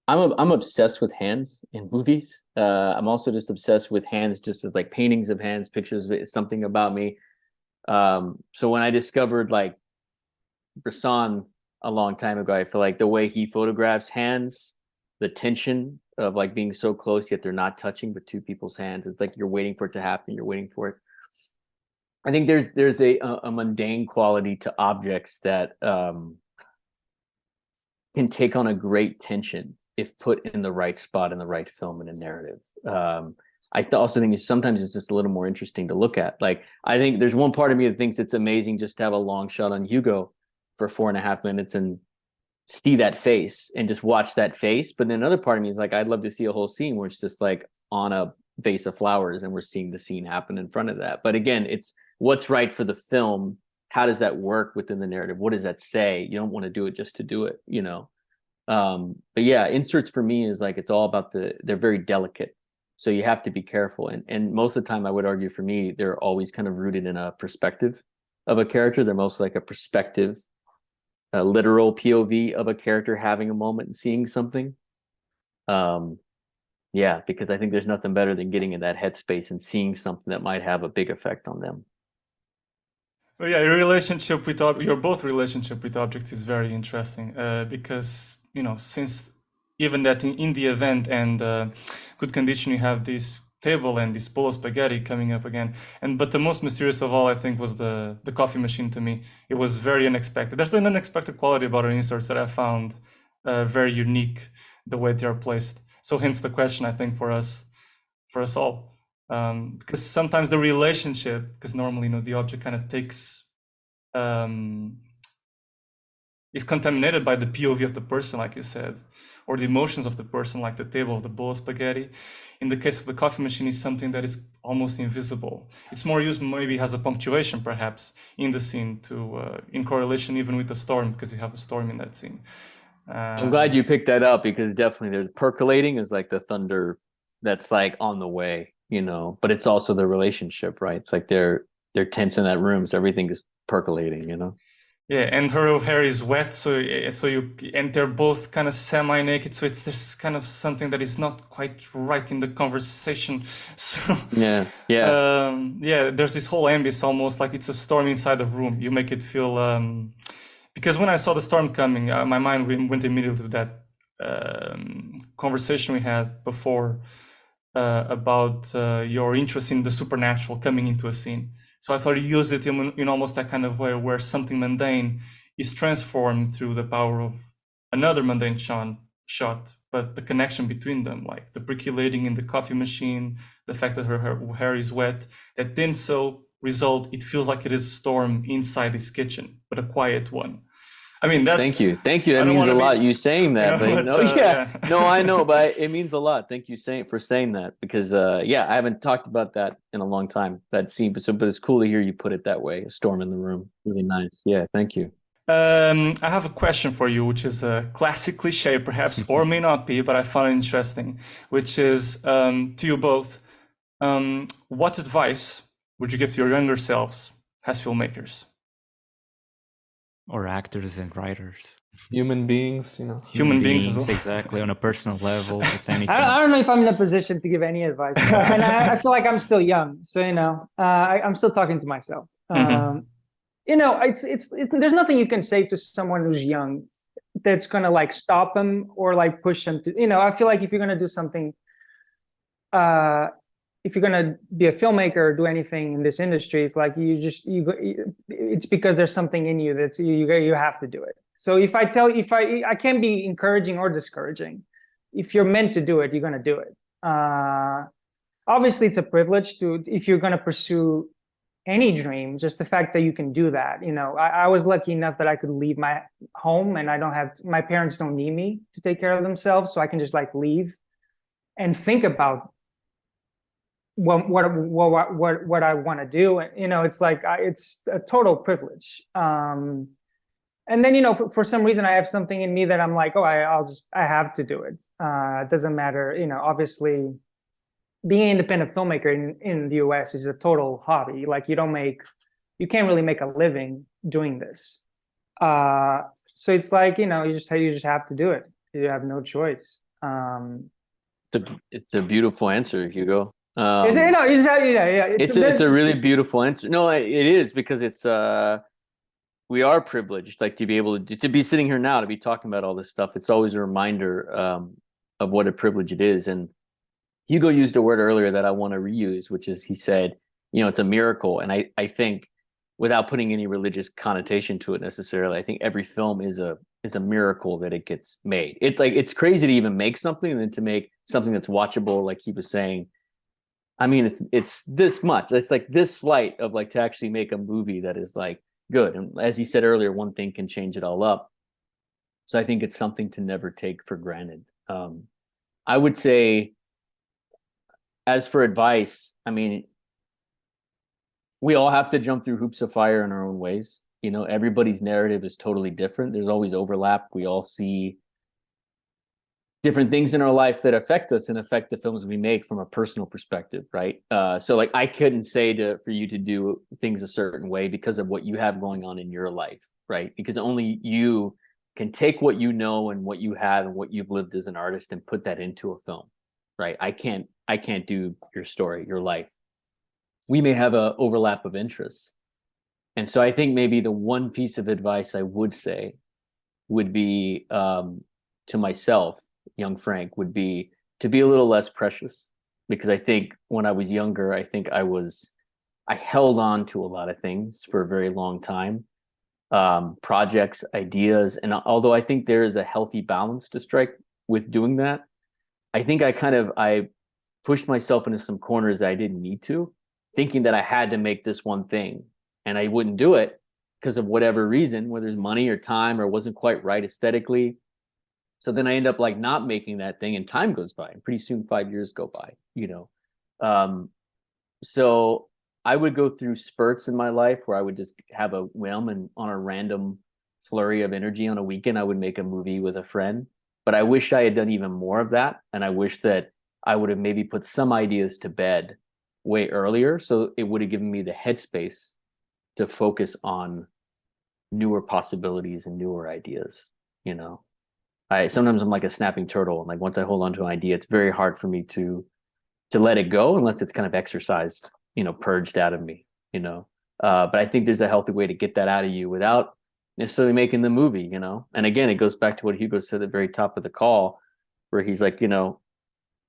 Speaker 4: obsessed with hands in movies. I'm also just obsessed with hands, just as like paintings of hands, pictures of it, is something about me. So when I discovered like Bresson a long time ago, I feel like the way he photographs hands, the tension of like being so close yet they're not touching, but two people's hands, it's like you're waiting for it to happen, you're waiting for it. I think there's a mundane quality to objects that can take on a great tension if put in the right spot in the right film and a narrative. I also think sometimes it's just a little more interesting to look at. Like, I think there's one part of me that thinks it's amazing just to have a long shot on Hugo for 4.5 minutes and see that face and just watch that face. But then another part of me is like, I'd love to see a whole scene where it's just like on a vase of flowers and we're seeing the scene happen in front of that. But again, it's what's right for the film. How does that work within the narrative? What does that say? You don't want to do it just to do it, you know? But yeah, inserts for me is like, it's all about they're very delicate. So you have to be careful. And most of the time I would argue for me, they're always kind of rooted in a perspective of a character. They're mostly like a perspective, a literal POV of a character having a moment and seeing something. Yeah, because I think there's nothing better than getting in that headspace and seeing something that might have a big effect on them.
Speaker 1: Well, yeah, your both relationship with objects is very interesting because, you know, since even that in the event and Good Condition, you have this table and this bowl of spaghetti coming up again. But the most mysterious of all, I think, was the coffee machine to me. It was very unexpected. There's an unexpected quality about our inserts that I found very unique, the way they are placed. So hence the question, I think, for us all. Because sometimes the relationship, because normally, you know, the object kind of takes is contaminated by the POV of the person, like you said, or the emotions of the person, like the table of the bowl of spaghetti. In the case of the coffee machine, is something that is almost invisible. It's more used, maybe has a punctuation perhaps in the scene to in correlation even with the storm, because you have a storm in that scene.
Speaker 4: I'm glad you picked that up, because definitely there's percolating is like the thunder that's like on the way, you know, but it's also the relationship, right? It's like they're tense in that room, so everything is percolating, you know.
Speaker 1: Yeah, and her hair is wet, so and they're both kind of semi-naked, so there's kind of something that is not quite right in the conversation. So
Speaker 4: yeah,
Speaker 1: there's this whole ambience, almost like it's a storm inside the room. You make it feel because when I saw the storm coming, my mind went immediately to that conversation we had before about your interest in the supernatural coming into a scene. So I thought you used it in almost that kind of way, where something mundane is transformed through the power of another mundane shot, but the connection between them, like the percolating in the coffee machine, the fact that her hair is wet, that then it feels like it is a storm inside this kitchen, but a quiet one. I mean, that's...
Speaker 4: Thank you. That means a lot, you saying that.
Speaker 1: You know,
Speaker 4: No, I know, but it means a lot. Thank you for saying that, because I haven't talked about that in a long time, that scene. But it's cool to hear you put it that way. A storm in the room. Really nice. Yeah, thank you.
Speaker 1: I have a question for you, which is a classic cliche, perhaps, or may not be, but I found it interesting, which is to you both. What advice would you give to your younger selves as filmmakers?
Speaker 5: Or actors and writers.
Speaker 3: Human beings, you know.
Speaker 1: Human beings as well.
Speaker 5: Exactly, on a personal level, just anything.
Speaker 2: I don't know if I'm in a position to give any advice, and I feel like I'm still young, so you know, I'm still talking to myself. You know, there's nothing you can say to someone who's young that's gonna like stop them or like push them to. You know, I feel like if you're gonna do something, if you're gonna be a filmmaker or do anything in this industry, it's like it's because there's something in you that's you have to do it. So if I can't be encouraging or discouraging. If you're meant to do it, you're gonna do it. Obviously, it's a privilege if you're gonna pursue any dream. Just the fact that you can do that. You know, I was lucky enough that I could leave my home, and my parents don't need me to take care of themselves, so I can just like leave and think about what I want to do. You know, it's like it's a total privilege. And then, you know, for some reason I have something in me that I'm like, I have to do it. It doesn't matter, you know. Obviously, being an independent filmmaker in the US is a total hobby. Like you can't really make a living doing this. So it's like, you know, you just have to do it. You have no choice.
Speaker 4: It's a beautiful answer, Hugo.
Speaker 2: Is it? No,
Speaker 4: it's a really beautiful answer. No, it is, because it's we are privileged, like to be able to be sitting here now, to be talking about all this stuff. It's always a reminder of what a privilege it is. And Hugo used a word earlier that I want to reuse, which is, he said, you know, it's a miracle. And I think, without putting any religious connotation to it necessarily, I think every film is a miracle that it gets made. It's like, it's crazy to even make something, and then to make something that's watchable, like he was saying. I mean, it's this much. It's like this slight of like to actually make a movie that is like good. And as he said earlier, one thing can change it all up. So I think it's something to never take for granted. I would say, as for advice, I mean, we all have to jump through hoops of fire in our own ways. You know, everybody's narrative is totally different. There's always overlap. We all see different things in our life that affect us and affect the films we make from a personal perspective, right? So like, I couldn't say for you to do things a certain way because of what you have going on in your life, right? Because only you can take what you know and what you have and what you've lived as an artist and put that into a film, right? I can't do your story, your life. We may have an overlap of interests. And so I think maybe the one piece of advice I would say would be to myself, young Frank, would be to be a little less precious. Because I think when I was younger, I think I held on to a lot of things for a very long time, projects, ideas. And although I think there is a healthy balance to strike with doing that, I think I pushed myself into some corners that I didn't need to, thinking that I had to make this one thing, and I wouldn't do it because of whatever reason, whether it's money or time or wasn't quite right aesthetically. So then I end up like not making that thing, and time goes by, and pretty soon 5 years go by, you know. So I would go through spurts in my life where I would just have a whim, and on a random flurry of energy on a weekend, I would make a movie with a friend. But I wish I had done even more of that. And I wish that I would have maybe put some ideas to bed way earlier. So it would have given me the headspace to focus on newer possibilities and newer ideas, you know. Sometimes I'm like a snapping turtle, and like once I hold on to an idea, it's very hard for me to let it go unless it's kind of exercised, you know, purged out of me, you know. But I think there's a healthy way to get that out of you without necessarily making the movie, you know. And again, it goes back to what Hugo said at the very top of the call, where he's like, you know,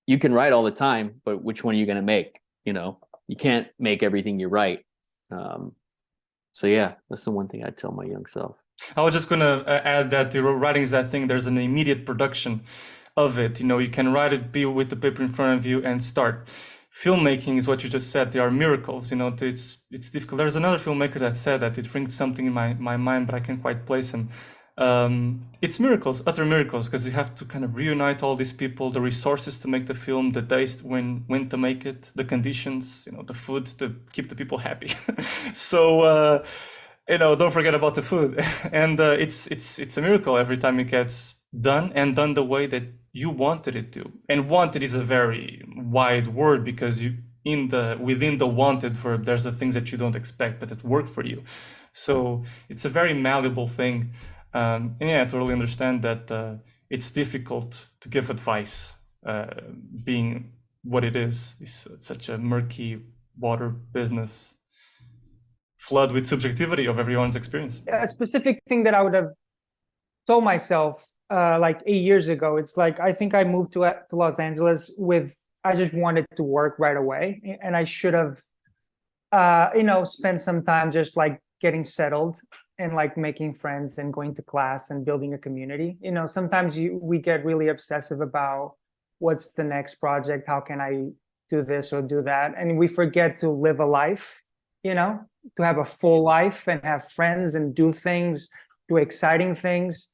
Speaker 4: you can write all the time, but which one are you going to make? You know, you can't make everything you write. So yeah, that's the one thing I'd tell my young self.
Speaker 1: I was just going to add that the writing is that thing. There's an immediate production of it. You know, you can write it, be with the paper in front of you, and start. Filmmaking is what you just said. They are miracles. You know, it's difficult. There's another filmmaker that said that. It rings something in my mind, but I can't quite place him. It's miracles, utter miracles, because you have to kind of reunite all these people, the resources to make the film, the days when to make it, the conditions, you know, the food to keep the people happy. So you know, don't forget about the food. And it's a miracle every time it gets done, and done the way that you wanted it to. And wanted is a very wide word, because within the wanted verb, there's the things that you don't expect but that work for you. So it's a very malleable thing. And yeah, I totally understand that it's difficult to give advice, being what it is. It's such a murky water business, flood with subjectivity of everyone's experience.
Speaker 2: A specific thing that I would have told myself like 8 years ago, it's like, I think I moved to Los Angeles I just wanted to work right away, and I should have you know, spent some time just like getting settled and like making friends and going to class and building a community. You know, sometimes we get really obsessive about what's the next project, how can I do this or do that, and we forget to live a life, you know, to have a full life and have friends and do things, do exciting things.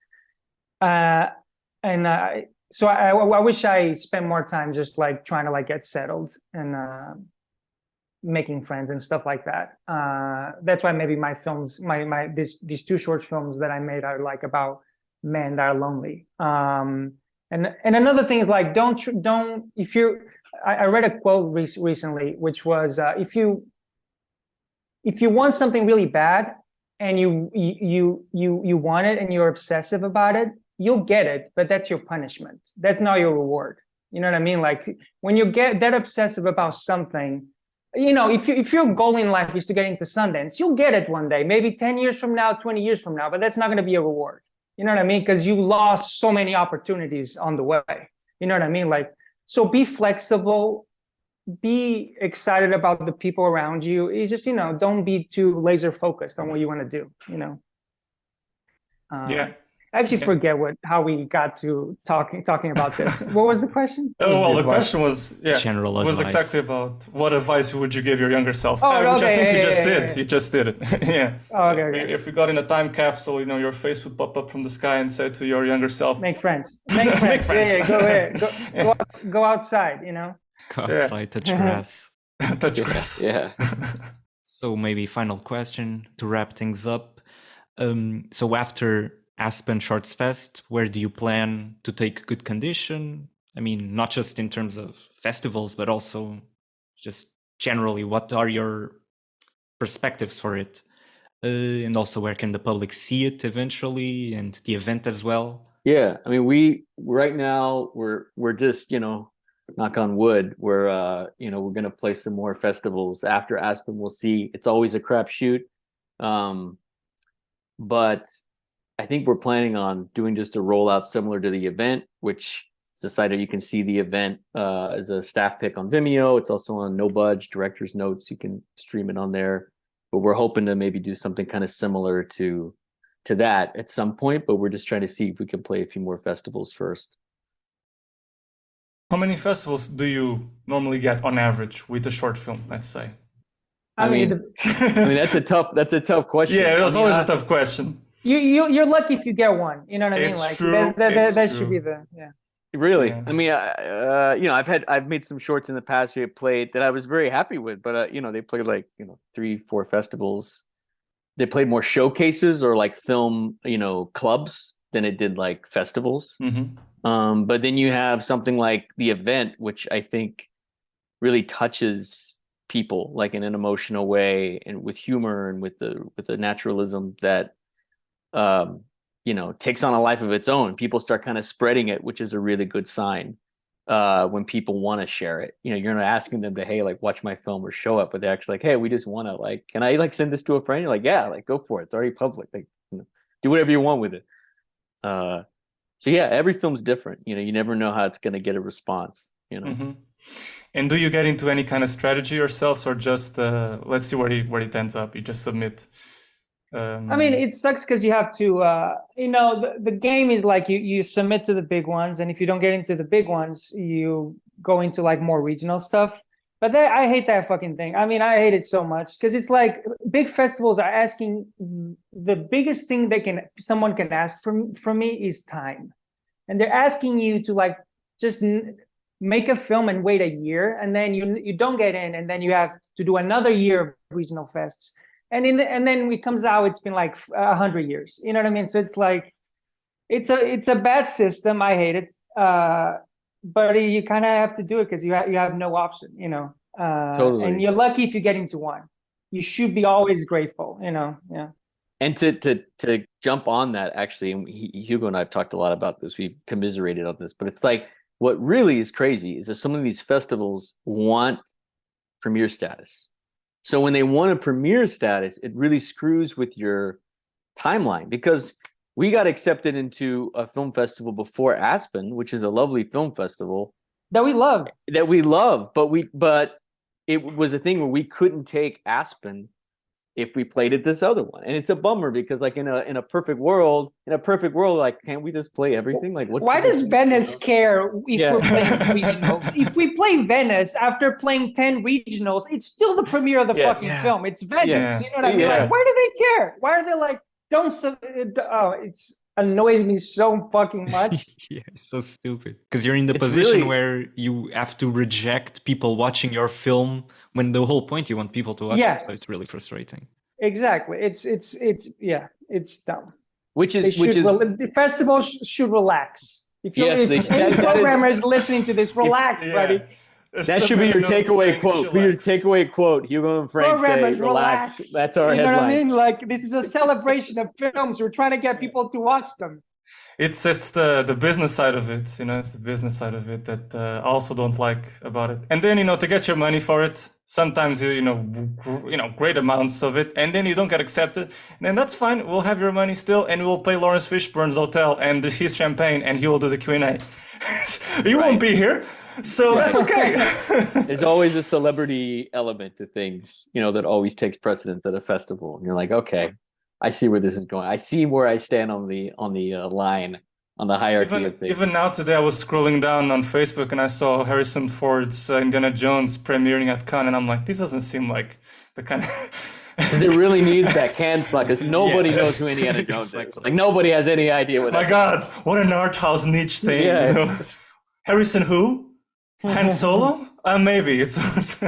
Speaker 2: So I wish I spent more time just like trying to like get settled and making friends and stuff like that. That's why maybe my films, these two short films that I made are like about men that are lonely. And another thing is like, I read a quote recently, which was, if you want something really bad and you want it and you're obsessive about it, you'll get it, but that's your punishment. That's not your reward. You know what I mean? Like when you get that obsessive about something, you know, if your goal in life is to get into Sundance, you'll get it one day, maybe 10 years from now, 20 years from now, but that's not going to be a reward. You know what I mean? Because you lost so many opportunities on the way. You know what I mean? Like, so be flexible, be excited about the people around you. It's just, you know, don't be too laser focused on what you want to do, you know?
Speaker 1: Yeah.
Speaker 2: I actually forget how we got to talking about this. What was the question?
Speaker 1: Oh, well, the question was,
Speaker 5: general
Speaker 1: advice. Was exactly about what advice would you give your younger self? Which I think you just did. You just did it. Yeah.
Speaker 2: Oh, okay.
Speaker 1: If you got in a time capsule, you know, your face would pop up from the sky and say to your younger self,
Speaker 2: "Make friends. Make friends. Yeah, go ahead. Go outside. You know.
Speaker 5: Go outside, touch grass.
Speaker 1: Touch grass.
Speaker 4: Yeah.
Speaker 5: So maybe final question to wrap things up. So after Aspen Shorts Fest, where do you plan to take Good Condition? I mean, not just in terms of festivals, but also just generally, what are your perspectives for it? And also, where can the public see it eventually, and the event as well?
Speaker 4: Yeah, I mean, right now we're just, you know, knock on wood, we're you know, we're gonna play some more festivals after Aspen. We'll see. It's always a crapshoot, but I think we're planning on doing just a rollout similar to the event, which is a site that you can see the event as a staff pick on Vimeo. It's also on No Budge Director's Notes. You can stream it on there. But we're hoping to maybe do something kind of similar to that at some point. But we're just trying to see if we can play a few more festivals first.
Speaker 1: How many festivals do you normally get on average with a short film, let's say?
Speaker 4: I mean, that's a tough question.
Speaker 1: Yeah, it was always a tough question.
Speaker 2: You're lucky if you get one. You know what I mean?
Speaker 1: It's
Speaker 2: Like
Speaker 1: true.
Speaker 2: that should be the
Speaker 4: Really?
Speaker 1: Yeah.
Speaker 4: I mean, I've made some shorts in the past we played that I was very happy with, but they played like 3-4 festivals. They played more showcases or like film clubs than it did like festivals. But then you have something like the event, which I think really touches people like in an emotional way and with humor and with the naturalism that takes on a life of its own. People start kind of spreading it, which is a really good sign when people want to share it. You're not asking them to, hey, like watch my film or show up, but they're actually like, hey, we just want to like, can I like send this to a friend? You're like, yeah, like go for it. It's already public. Like do whatever you want with it. So yeah, every film's different. You never know how it's going to get a response.
Speaker 1: And do you get into any kind of strategy yourselves, or just let's see where it ends up? You just submit.
Speaker 2: I mean, it sucks because you have to, the game is like you submit to the big ones, and if you don't get into the big ones, you go into like more regional stuff. But I hate that fucking thing. I mean, I hate it so much because it's like big festivals are asking the biggest thing someone can ask from me is time, and they're asking you to like just make a film and wait a year, and then you don't get in, and then you have to do another year of regional fests. And then it comes out, it's been like 100 years. You know what I mean? So it's like, it's a bad system. I hate it. But you kind of have to do it because you have no option,
Speaker 4: Totally.
Speaker 2: And you're lucky if you get into one. You should be always grateful, yeah.
Speaker 4: And to jump on that, actually, and Hugo and I have talked a lot about this. We've commiserated on this, but it's like, what really is crazy is that some of these festivals want premiere status. So when they want a premiere status, it really screws with your timeline, because we got accepted into a film festival before Aspen, which is a lovely film festival
Speaker 2: that we love.
Speaker 4: But it was a thing where we couldn't take Aspen if we played at this other one, and it's a bummer because like in a perfect world, like can't we just play everything? Like why
Speaker 2: does Venice care if we're playing regionals? If we play Venice after playing 10 regionals, it's still the premiere of the fucking film. It's Venice. You know what I mean? Like, why do they care? Why are they like it's annoys me so fucking much.
Speaker 5: Yeah, it's so stupid because you're in the position where you have to reject people watching your film when the whole point you want people to watch it. So it's really frustrating.
Speaker 2: Exactly. It's dumb. The festival should relax. If any programmer is listening to this, relax, buddy.
Speaker 4: That should be your takeaway quote. Your takeaway quote. Hugo and Frank say, "Relax." That's our headline. You know what I mean?
Speaker 2: Like this is a celebration of films. We're trying to get people to watch them.
Speaker 1: It's the business side of it. It's the business side of it that I also don't like about it. And then to get your money for it, sometimes great amounts of it, and then you don't get accepted. And then that's fine. We'll have your money still, and we'll pay Lawrence Fishburne's hotel and his champagne, and he will do the Q&A. You won't be here. So that's okay.
Speaker 4: There's always a celebrity element to things, that always takes precedence at a festival. And you're like, okay, I see where this is going. I see where I stand on the line, on the hierarchy of things.
Speaker 1: Even now today, I was scrolling down on Facebook and I saw Harrison Ford's Indiana Jones premiering at Cannes, and I'm like, this doesn't seem like the kind of...
Speaker 4: Because it really needs that can slot, because nobody knows who Indiana Jones is. Like nobody has any idea what.
Speaker 1: My God, what an art house niche thing! Harrison who? Han Solo? Maybe it's it's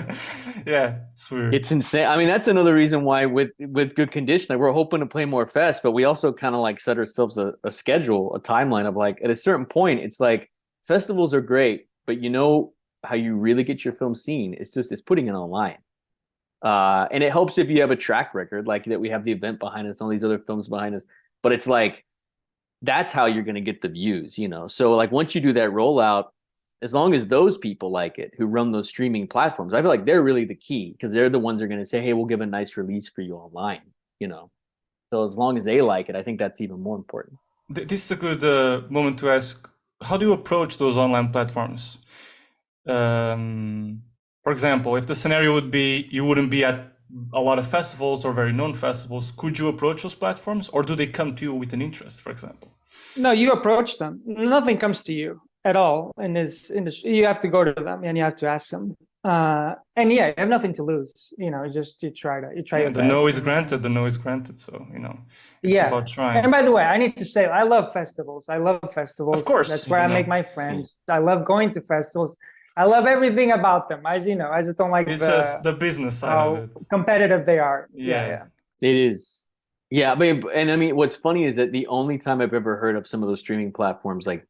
Speaker 1: weird.
Speaker 4: It's insane. I mean, that's another reason why with Good Condition, like we're hoping to play more fests, but we also kind of like set ourselves a schedule, a timeline of like at a certain point, it's like festivals are great, but how you really get your film seen? It's putting it online. And it helps if you have a track record, like that we have the event behind us, all these other films behind us. But it's like that's how you're going to get the views, So like once you do that rollout, as long as those people like it, who run those streaming platforms, I feel like they're really the key, because they're the ones who are going to say, hey, we'll give a nice release for you online, So as long as they like it, I think that's even more important.
Speaker 1: This is a good moment to ask, how do you approach those online platforms? For example, if the scenario would be you wouldn't be at a lot of festivals or very known festivals, could you approach those platforms, or do they come to you with an interest, for example?
Speaker 2: No, you approach them. Nothing comes to you at all in this industry. You have to go to them and you have to ask them. And yeah, you have nothing to lose. Just you try your
Speaker 1: The
Speaker 2: best.
Speaker 1: no is granted. The no is granted. So it's
Speaker 2: Yeah.
Speaker 1: about trying.
Speaker 2: And by the way, I need to say, I love festivals.
Speaker 1: Of course,
Speaker 2: That's where I make my friends. I love going to festivals. I love everything about them. I just don't like
Speaker 1: It's just the business side
Speaker 2: how
Speaker 1: of it.
Speaker 2: competitive they are.
Speaker 1: Yeah.
Speaker 4: It is. Yeah, and I mean, what's funny is that the only time I've ever heard of some of those streaming platforms like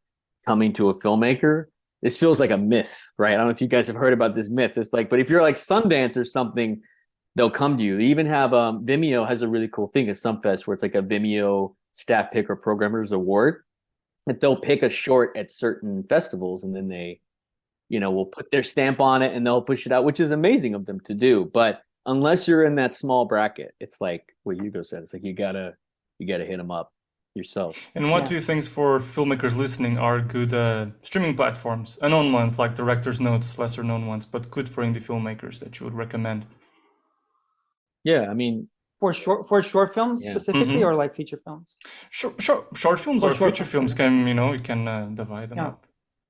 Speaker 4: coming to a filmmaker, this feels like a myth, right? I don't know if you guys have heard about this myth. It's like, but if you're like Sundance or something, they'll come to you. They even have Vimeo has a really cool thing at Sunfest where it's like a Vimeo staff pick or programmers award that they'll pick a short at certain festivals and then they, will put their stamp on it and they'll push it out, which is amazing of them to do. But unless you're in that small bracket, it's like what Hugo said. It's like you gotta hit them up yourself.
Speaker 1: And what do you think for filmmakers listening are good streaming platforms? Unknown ones like Director's Notes, lesser known ones, but good for indie filmmakers that you would recommend?
Speaker 4: Yeah, I mean,
Speaker 2: for short films specifically, or like feature films.
Speaker 1: Short films or feature films can you can divide them up.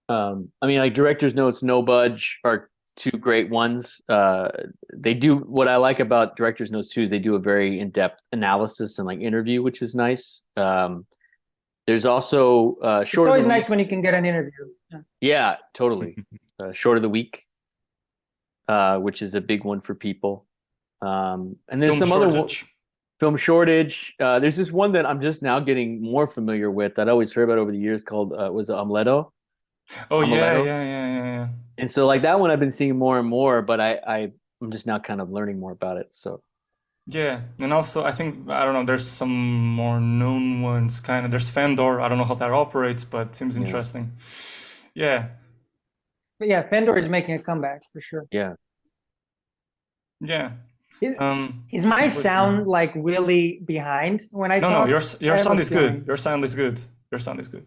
Speaker 4: I mean, like Director's Notes, No Budge are two great ones. They do what I like about Director's Notes too is they do a very in-depth analysis and like interview, which is nice. There's also
Speaker 2: It's always nice when you can get an interview.
Speaker 4: Yeah, totally. Short of the Week, which is a big one for people. And there's some other Film Shortage. There's this one that I'm just now getting more familiar with that I always heard about over the years called was Omeletto.
Speaker 1: Oh yeah.
Speaker 4: And so like that one I've been seeing more and more, but I'm just now kind of learning more about it. So
Speaker 1: yeah, and also I think I don't know. There's some more known ones. Kind of there's Fandor. I don't know how that operates, but it seems interesting. Yeah.
Speaker 2: But yeah, Fandor is making a comeback for sure.
Speaker 4: Yeah.
Speaker 1: Yeah.
Speaker 2: Is my sound like really behind when I talk?
Speaker 1: No, your sound is good. Your sound is good. Your sound is good.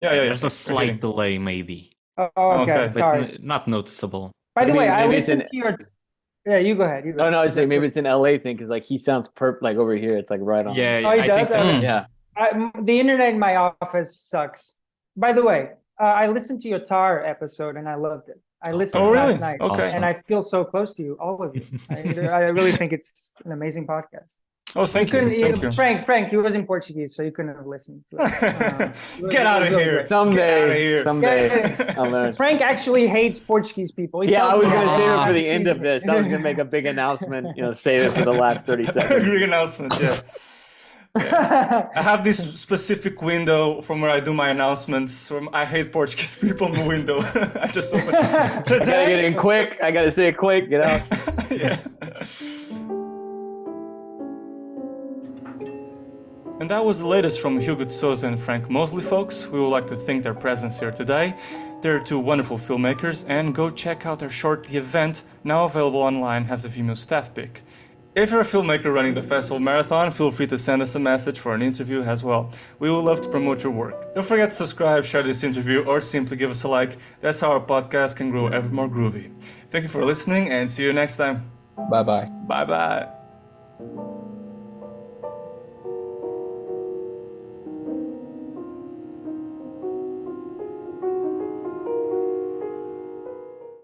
Speaker 1: Yeah.
Speaker 5: There's a slight delay, maybe.
Speaker 2: Oh, okay. Sorry.
Speaker 5: But not noticeable.
Speaker 2: By the way, I listened to your. Yeah, you go ahead.
Speaker 4: No, I was saying maybe it's an LA thing because like he sounds like over here. It's like right on.
Speaker 5: Yeah,
Speaker 2: oh, he does?
Speaker 5: think
Speaker 4: yeah.
Speaker 2: The internet in my office sucks. By the way, I listened to your Tar episode and I loved it. I listened last night, and I feel so close to you, all of you. I really think it's an amazing podcast.
Speaker 1: Oh, thank you.
Speaker 2: Frank, he was in Portuguese, so you couldn't have listened to it.
Speaker 1: Get out of here.
Speaker 4: Someday.
Speaker 2: Frank actually hates Portuguese people.
Speaker 4: I was going to save it for the end of this. I was going to make a big announcement, save it for the last 30 seconds.
Speaker 1: Big announcement, yeah. I have this specific window from where I do my announcements. I hate Portuguese people in the window. I just open it.
Speaker 4: I gotta get in quick. I gotta say it quick. Get out.
Speaker 1: Yeah. And that was the latest from Hugo Sousa and Frank Mosley, folks. We would like to thank their presence here today. They're two wonderful filmmakers, and go check out their short The Event, now available online as a Vimeo staff pick. If you're a filmmaker running the festival marathon, feel free to send us a message for an interview as well. We would love to promote your work. Don't forget to subscribe, share this interview, or simply give us a like. That's how our podcast can grow ever more groovy. Thank you for listening, and see you next time.
Speaker 3: Bye-bye.
Speaker 1: Bye-bye.